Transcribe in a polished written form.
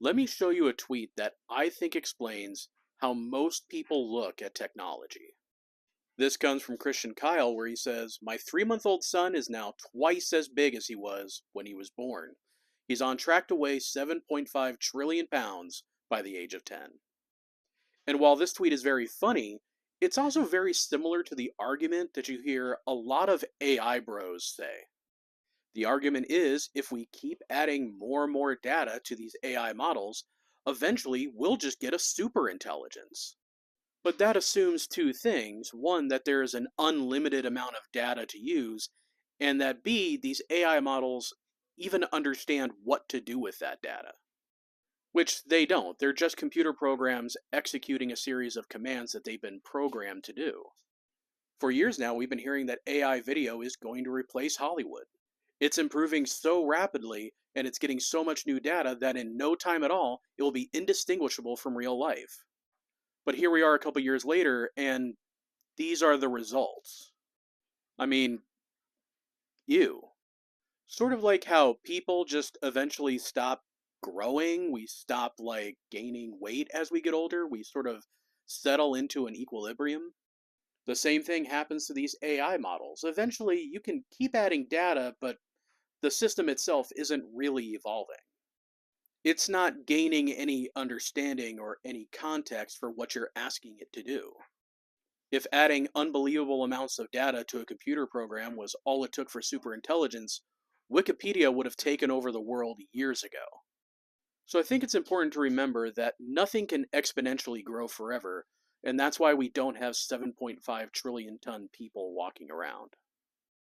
Let me show you a tweet that I think explains how most people look at technology. This comes from Christian Kyle, where he says, "My 3-month-old son is now twice as big as he was when he was born. He's on track to weigh 7.5 trillion pounds by the age of 10." And while this tweet is very funny, it's also very similar to the argument that you hear a lot of AI bros say. The argument is if we keep adding more and more data to these AI models, eventually we'll just get a super intelligence. But that assumes two things. One, that there is an unlimited amount of data to use, and that B, these AI models even understand what to do with that data. Which they don't. They're just computer programs executing a series of commands that they've been programmed to do. For years now, we've been hearing that AI video is going to replace Hollywood. It's improving so rapidly and it's getting so much new data that in no time at all, it will be indistinguishable from real life. But here we are a couple years later, and these are the results. I mean, you. Sort of like how people just eventually stop growing, we stop like gaining weight as we get older, we sort of settle into an equilibrium. The same thing happens to these AI models. Eventually, you can keep adding data, but the system itself isn't really evolving. It's not gaining any understanding or any context for what you're asking it to do. If adding unbelievable amounts of data to a computer program was all it took for superintelligence, Wikipedia would have taken over the world years ago. So I think it's important to remember that nothing can exponentially grow forever, and that's why we don't have 7.5 trillion ton people walking around.